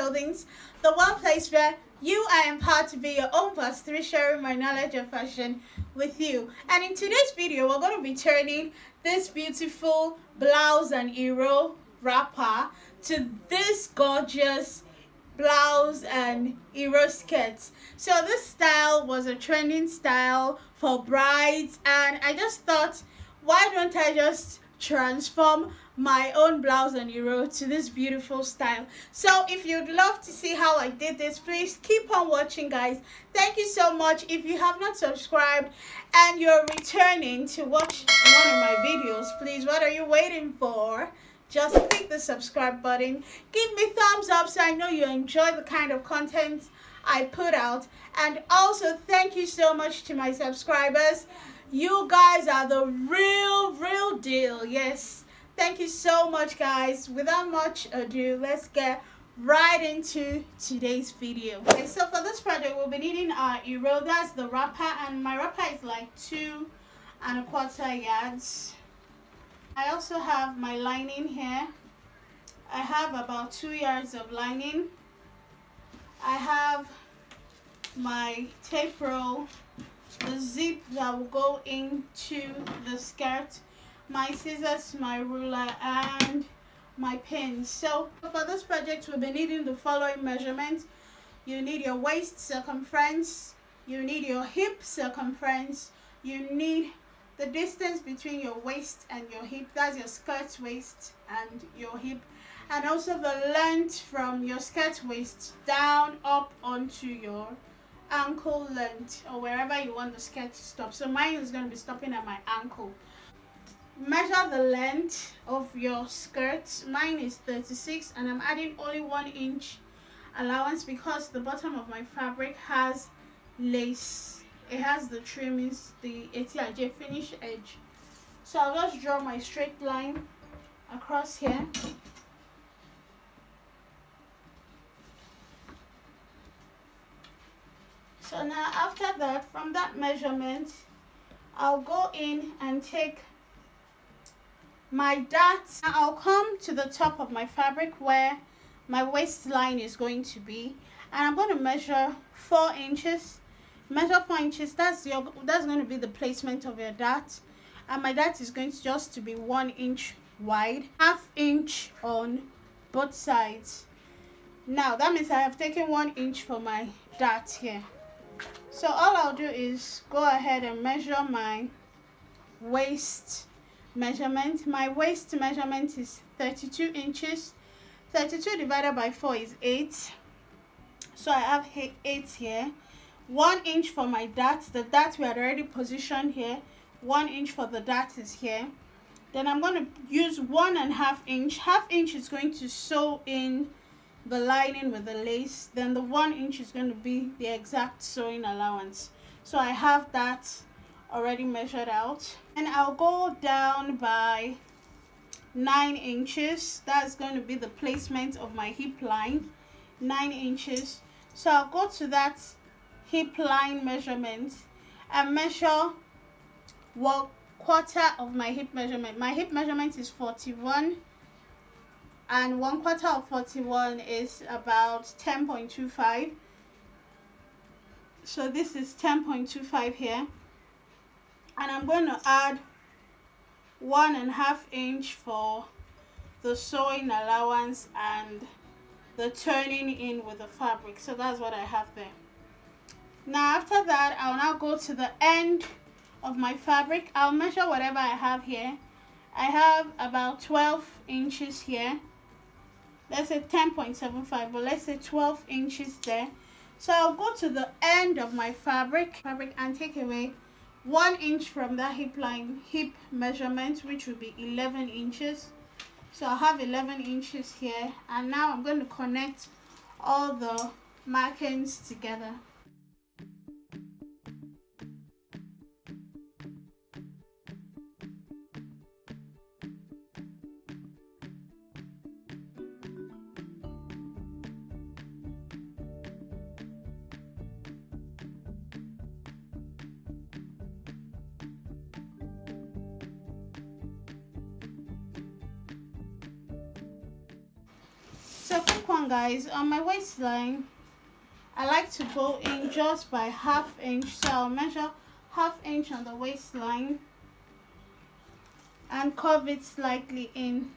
Clothings, the one place where you are empowered to be your own boss through sharing my knowledge of fashion with you. And in today's video, we're going to be turning this beautiful blouse and IRO wrapper to this gorgeous blouse and IRO skirts. So this style was a trending style for brides, and I just thought, why don't I just transform my own blouse and IRO to this beautiful style? So if you'd love to see how I did this, please keep on watching, guys. Thank you so much. If you have not subscribed and you're returning to watch one of my videos, please, what are you waiting for? Just click the subscribe button, give me thumbs up so I know you enjoy the kind of content I put out. And also thank you so much to my subscribers. You guys are the real deal. Yes, thank you so much, guys. Without much ado, let's get right into today's video. Okay, so for this project we'll be needing our IRO. That's the wrapper, and my wrapper is like 2¼ yards. I also have my lining here. I have about 2 yards of lining. I have my tape roll, the zip that will go into the skirt, my scissors, my ruler, and my pins. So for this project we'll be needing the following measurements. You need your waist circumference, you need your hip circumference, you need the distance between your waist and your hip, that's your skirt waist and your hip, and also the length from your skirt waist down up onto your ankle length, or wherever you want the skirt to stop. So mine is going to be stopping at my ankle. Measure the length of your skirt. Mine is 36, and I'm adding only 1 inch allowance because the bottom of my fabric has lace. It has the trimmings, the ATIJ finish edge. So I'll just draw my straight line across here. So now after that, from that measurement, I'll go in and take my darts. I'll come to the top of my fabric where my waistline is going to be, and I'm going to measure 4 inches. Measure 4 inches. That's going to be the placement of your dart, and my dart is going to just to be 1 inch wide, ½ inch on both sides. Now that means I have taken 1 inch for my dart here. So all I'll do is go ahead and measure my waist measurement. My waist measurement is 32 inches. 32 divided by 4 is 8. So I have 8 here. 1 inch for my dart. The dart we had already positioned here. 1 inch for the dart is here. Then I'm going to use 1½ inch. ½ inch is going to sew in the lining with the lace. Then the 1 inch is going to be the exact sewing allowance. So I have that already measured out. And I'll go down by 9 inches. That's going to be the placement of my hip line. 9 inches. So I'll go to that hip line measurement and measure 1/4 of my hip measurement. My hip measurement is 41, and 1/4 of 41 is about 10.25. So this is 10.25 here, and I'm going to add 1½ inch for the sewing allowance and the turning in with the fabric. So that's what I have there. Now after that, I'll now go to the end of my fabric. I'll measure whatever I have here. I have about 12 inches here. Let's say 10.75, but let's say 12 inches there. So I'll go to the end of my fabric and take away 1 inch from that hip measurement, which will be 11 inches. So I'll have 11 inches here, and now I'm going to connect all the markings together. So quick one guys, on my waistline I like to go in just by ½ inch, so I'll measure ½ inch on the waistline and curve it slightly in.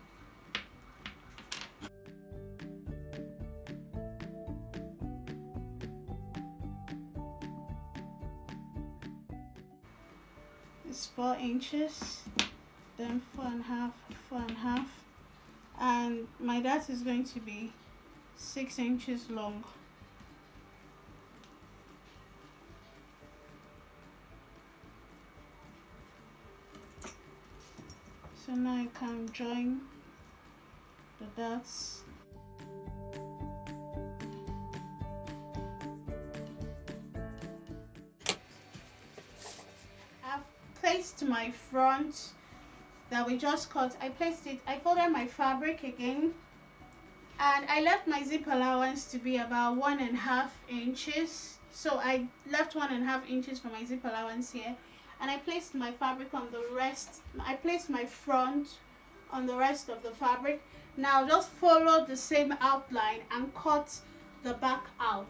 It's 4 inches, then 4.5, 4.5, and my dart is going to be 6 inches long. So now I can join the darts. I've placed my front that we just cut. I folded my fabric again, and I left my zip allowance to be about 1.5 inches. So I left 1.5 inches for my zip allowance here. And I placed my fabric on the rest. I placed my front on the rest of the fabric. Now just follow the same outline and cut the back out.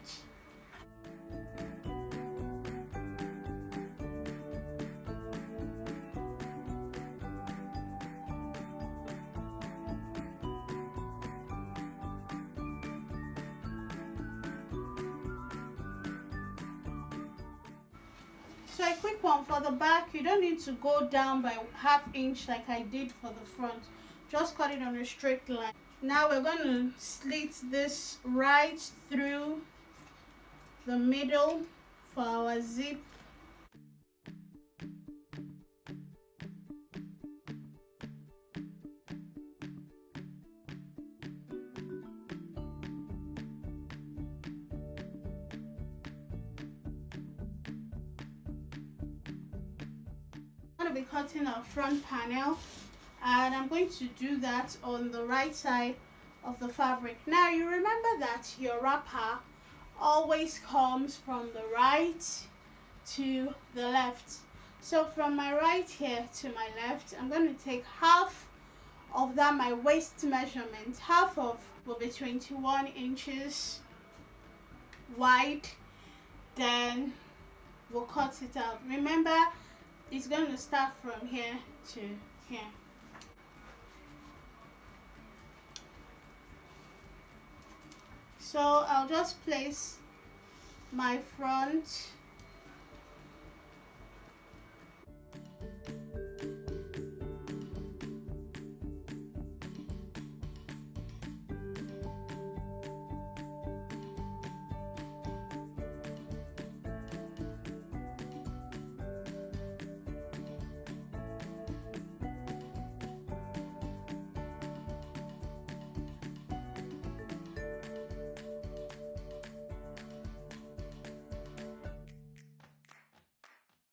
So a quick one for the back, you don't need to go down by ½ inch like I did for the front. Just cut it on a straight line. Now we're going to slit this right through the middle for our zip. I'm going to be cutting our front panel, and I'm going to do that on the right side of the fabric. Now you remember that your wrapper always comes from the right to the left. So from my right here to my left, I'm going to take half of that, my waist measurement. Half of will be 21 inches wide. Then we'll cut it out. Remember, it's going to start from here to here. So I'll just place my front .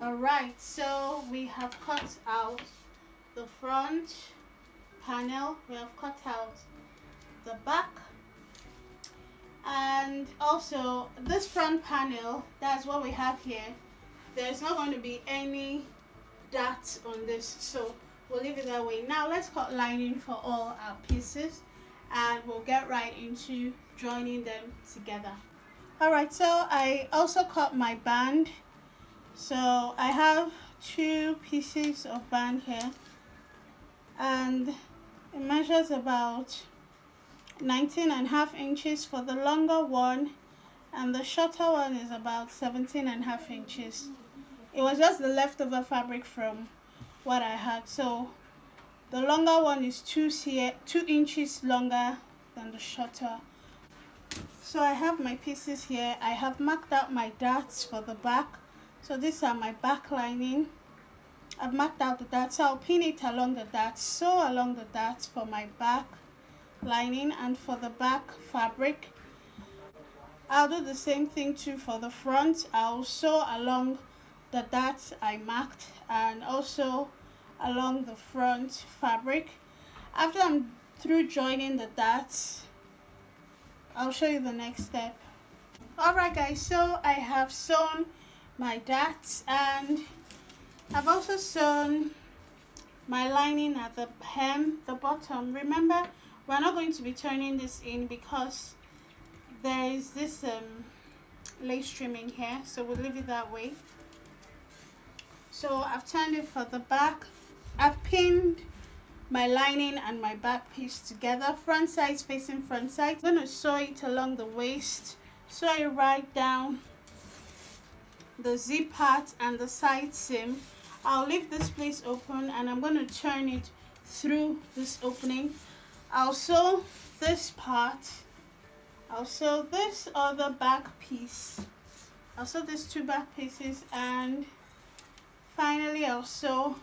Alright, so we have cut out the front panel, we have cut out the back, and also this front panel, that's what we have here. There's not going to be any dots on this, so we'll leave it that way. Now let's cut lining for all our pieces, and we'll get right into joining them together. Alright, so I also cut my band. So I have 2 pieces of band here, and it measures about 19.5 inches for the longer one, and the shorter one is about 17.5 inches. It was just the leftover fabric from what I had. So the longer one is 2 inches longer than the shorter. So I have my pieces here. I have marked out my darts for the back. So these are my back lining. I've marked out the darts. So I'll pin it along the darts. Sew along the darts for my back lining, and for the back fabric, I'll do the same thing too for the front. I'll sew along the darts I marked, and also along the front fabric. After I'm through joining the darts, I'll show you the next step. Alright guys, so I have sewn my darts, and I've also sewn my lining at the hem, the bottom. Remember, we're not going to be turning this in because there is this lace trimming here, so we'll leave it that way. So I've turned it for the back. I've pinned my lining and my back piece together, front sides facing front side. I'm going to sew it along the waist, sew it right down the zip part and the side seam. I'll leave this place open and I'm going to turn it through this opening. I'll sew this part, I'll sew this other back piece, I'll sew these two back pieces, and finally I'll sew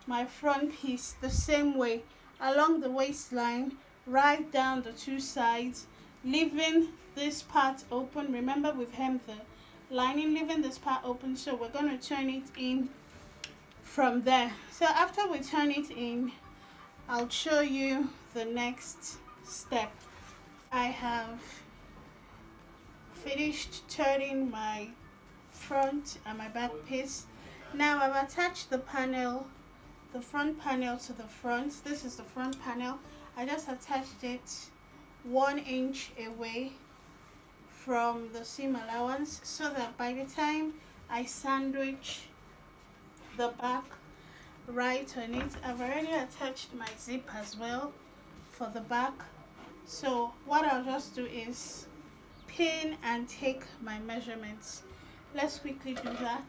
my front piece the same way along the waistline, right down the two sides, leaving this part open. Remember, we've hemmed the lining, leaving this part open, so we're going to turn it in from there. So after we turn it in, I'll show you the next step. I have finished turning my front and my back piece. Now I've attached the panel, the front panel to the front. This is the front panel. I just attached it 1 inch away from the seam allowance so that by the time I sandwich the back right on it, I've already attached my zip as well for the back. So what I'll just do is pin and take my measurements. Let's quickly do that.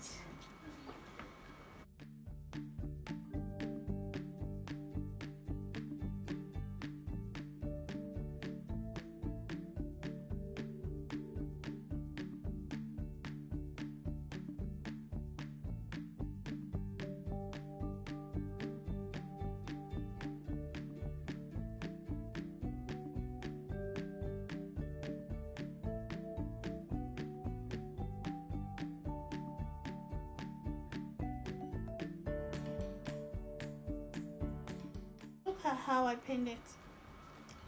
Look at how I pinned it.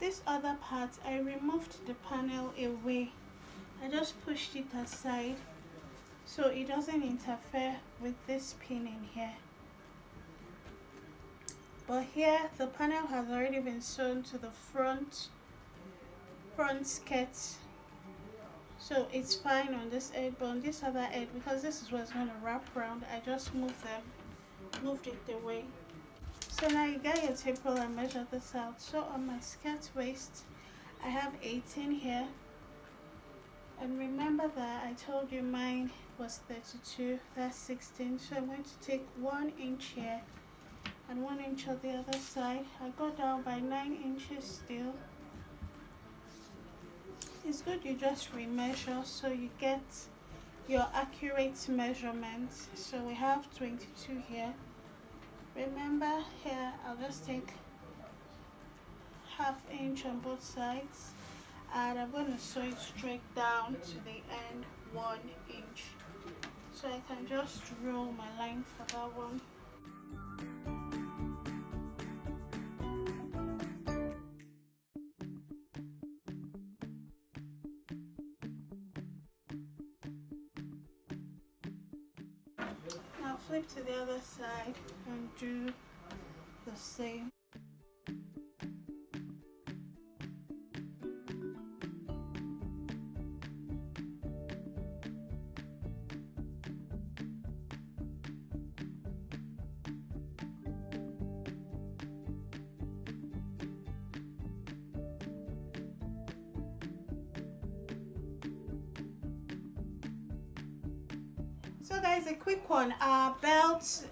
This other part, I removed the panel away. I just pushed it aside so it doesn't interfere with this pin in here. But here the panel has already been sewn to the front skirt, so it's fine on this edge. But on this other edge, because this is what's going to wrap around, I just moved it away. So now you get your tape roll and measure this out. So on my skirt waist, I have 18 here, and remember that I told you mine was 32, that's 16. So I'm going to take 1 inch here and 1 inch on the other side. I go down by 9 inches still. It's good you just remeasure so you get your accurate measurement. So we have 22 here. Remember, here I'll just take ½ inch on both sides, and I'm going to sew it straight down to the end 1 inch. So I can just roll my line for that one. Now flip to the other side and do the same. So guys, a quick one. Our belt,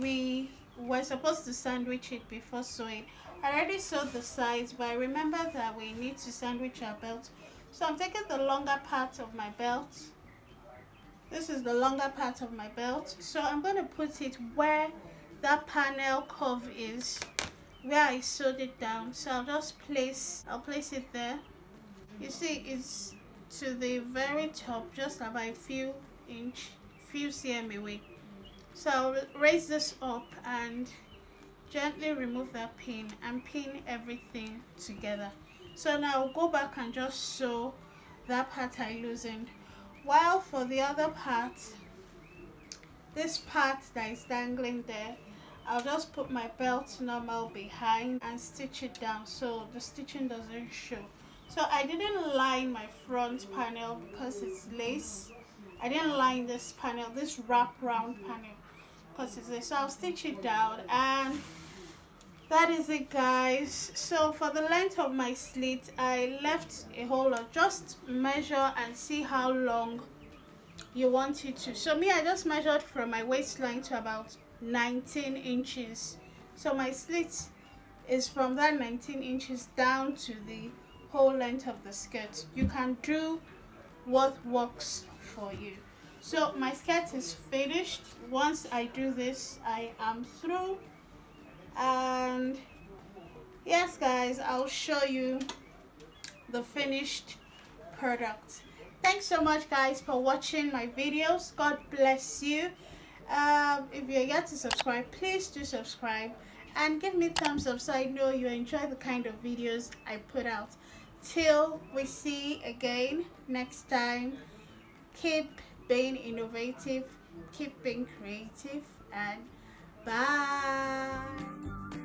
we were supposed to sandwich it before sewing. I already sewed the sides, but I remember that we need to sandwich our belt. So I'm taking the longer part of my belt. This is the longer part of my belt. So I'm going to put it where that panel curve is, where I sewed it down. So I'll place it there. You see, it's to the very top, just about a few cm away. So I'll raise this up and gently remove that pin and pin everything together. So now I'll go back and just sew that part I loosened. While for the other part, this part that is dangling there, I'll just put my belt normal behind and stitch it down so the stitching doesn't show. So I didn't line my front panel because it's lace. I didn't line this panel, this wrap round panel, because it's lace. So I'll stitch it down, and that is it, guys. So for the length of my slit, I left a whole lot. Just measure and see how long you want it to. So me, I just measured from my waistline to about 19 inches. So my slit is from that 19 inches down to the whole length of the skirt. You can do what works for you. So my skirt is finished. Once I do this, I am through. And yes, guys, I'll show you the finished product. Thanks so much, guys, for watching my videos. God bless you. If you're yet to subscribe, please do subscribe and give me thumbs up so I know you enjoy the kind of videos I put out. Till we see again next time, keep being innovative, keep being creative, and bye.